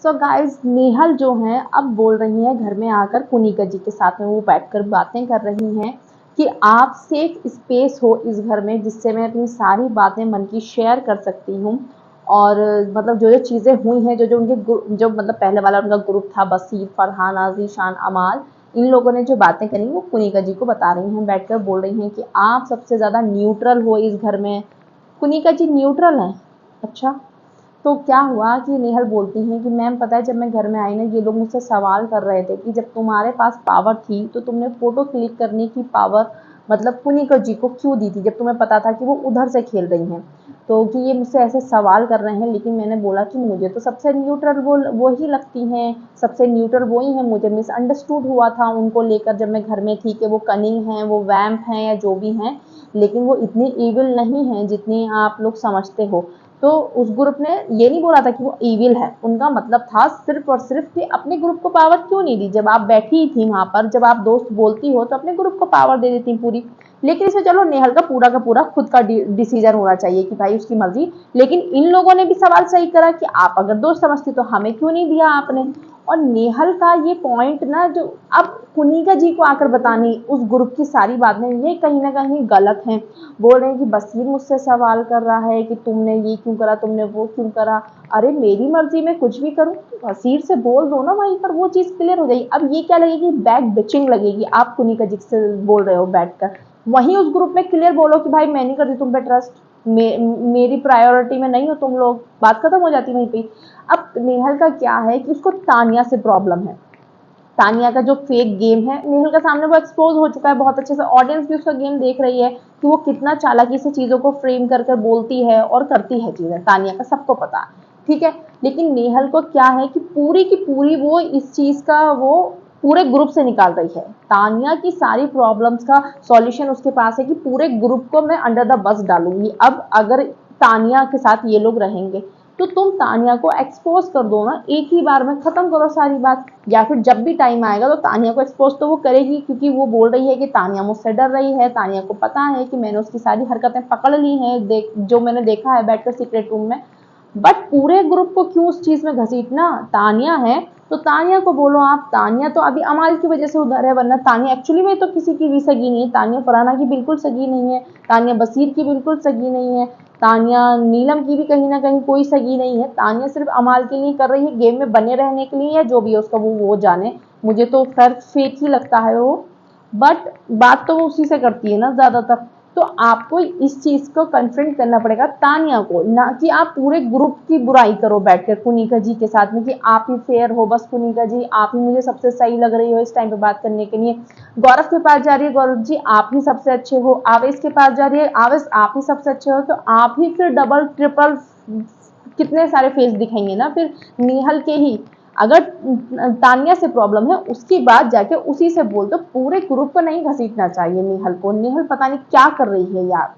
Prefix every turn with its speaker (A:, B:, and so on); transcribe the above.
A: So guys, Nehal जो हैं अब बोल रही हैं घर में आकर कुनिका जी के साथ में वो बैठकर बातें कर रही हैं कि आप सेफ स्पेस हो इस घर में, जिससे मैं अपनी सारी बातें मन की शेयर कर सकती हूँ। और मतलब जो जो चीज़ें हुई हैं, जो जो उनके जो मतलब पहले वाला उनका ग्रुप था, बसीर, फरहान, आजीशान, अमाल, इन लोगों ने जो बातें करी वो कुनिका जी को बता रही हैं, बैठकर बोल रही हैं कि आप सबसे ज़्यादा न्यूट्रल हो इस घर में। कुनिका जी न्यूट्रल हैं? अच्छा। तो क्या हुआ कि नेहल बोलती हैं कि मैम पता है, जब मैं घर में आई ना, ये लोग मुझसे सवाल कर रहे थे कि जब तुम्हारे पास पावर थी तो तुमने फोटो क्लिक करने की पावर मतलब कुनिका जी को क्यों दी थी, जब तुम्हें पता था कि वो उधर से खेल रही हैं। तो कि ये मुझसे ऐसे सवाल कर रहे हैं, लेकिन मैंने बोला कि मुझे तो सबसे न्यूट्रल वो ही लगती हैं, सबसे न्यूट्रल वो ही हैं। मुझे मिसअंडरस्टूड हुआ था उनको लेकर जब मैं घर में थी कि वो कनिंग हैं, वो वैम्प हैं या जो भी हैं, लेकिन वो इतनी ईविल नहीं हैं जितनी आप लोग समझते हो। तो उस ग्रुप ने ये नहीं बोला था कि वो ईविल है, उनका मतलब था सिर्फ और सिर्फ कि अपने ग्रुप को पावर क्यों नहीं दी। जब आप बैठी थी वहां पर, जब आप दोस्त बोलती हो तो अपने ग्रुप को पावर दे देती पूरी। लेकिन इसे चलो, नेहल का पूरा खुद का डिसीजन होना चाहिए कि भाई उसकी मर्जी। लेकिन इन लोगों ने भी सवाल सही करा कि आप अगर दोस्त समझती तो हमें क्यों नहीं दिया आपने। और नेहल का ये पॉइंट ना, जो अब कुनिका जी को आकर बतानी उस ग्रुप की सारी बातें, ये कहीं ना कहीं गलत हैं। बोल रहे हैं कि बसीर मुझसे सवाल कर रहा है कि तुमने ये क्यों करा, तुमने वो क्यों करा। अरे मेरी मर्जी में कुछ भी करूं, बसीर से बोल दो ना, वहीं पर वो चीज़ क्लियर हो जाएगी। अब ये क्या लगेगी, बैक बिचिंग लगेगी। आप कुनिका जी से बोल रहे हो बैठकर, वहीं उस ग्रुप में क्लियर बोलो कि भाई मैं नहीं करती तुम पे ट्रस्ट, मेरी प्रायोरिटी में नहीं हो तुम लोग, बात खत्म हो जाती वहीं पे। अब नेहल का क्या है कि उसको तानिया से प्रॉब्लम है। तानिया का जो फेक गेम है नेहल के सामने वो एक्सपोज हो चुका है बहुत अच्छे से। ऑडियंस भी उसका गेम देख रही है कि वो कितना चालाकी से चीज़ों को फ्रेम कर कर बोलती है और करती है चीज़ें। तानिया का सबको पता है, ठीक है। लेकिन नेहल को क्या है कि पूरी की पूरी वो इस चीज़ का वो पूरे ग्रुप से निकाल रही है। तानिया की सारी प्रॉब्लम्स का सॉल्यूशन उसके पास है कि पूरे ग्रुप को मैं अंडर द बस डालूंगी। अब अगर तानिया के साथ ये लोग रहेंगे तो तुम तानिया को एक्सपोज कर दो ना, एक ही बार में खत्म करो सारी बात। या फिर जब भी टाइम आएगा तो तानिया को एक्सपोज तो वो करेगी, क्योंकि वो बोल रही है कि तानिया मुझसे डर रही है, तानिया को पता है कि मैंने उसकी सारी हरकतें पकड़ ली हैं, जो मैंने देखा है बैठकर सीक्रेट रूम में। बट पूरे ग्रुप को क्यों उस चीज में घसीटना। तानिया है तो तानिया को बोलो आप। तानिया तो अभी अमाल की वजह से उधर है, वरना तानिया एक्चुअली में तो किसी की भी सगी नहीं है। तानिया फरहाना की बिल्कुल सगी नहीं है, तानिया बसीर की बिल्कुल सगी नहीं है, तानिया नीलम की भी कहीं ना कहीं कोई सगी नहीं है। तानिया सिर्फ अमाल के लिए कर रही है, गेम में बने रहने के लिए, या जो भी है उसका वो जाने। मुझे तो खैर फेक ही लगता है वो, बट बात तो वो उसी से करती है ना ज्यादातर। तो आपको इस चीज को कन्फ्रंट करना पड़ेगा तानिया को, ना कि आप पूरे ग्रुप की बुराई करो बैठकर कुनिका जी के साथ में कि आप ही फेयर हो, बस कुनिका जी आप ही मुझे सबसे सही लग रही हो इस टाइम पे बात करने के लिए। गौरव के पास जा रही है, गौरव जी आप ही सबसे अच्छे हो। आवेश के पास जा रही है, आवेश आप ही सबसे अच्छे हो। तो आप ही फिर डबल ट्रिपल कितने सारे फेस दिखेंगे ना फिर नेहल के ही। अगर तानिया से प्रॉब्लम है उसकी बात जाके उसी से बोल दो, पूरे ग्रुप को नहीं घसीटना चाहिए नेहल को। नेहल पता नहीं क्या कर रही है यार।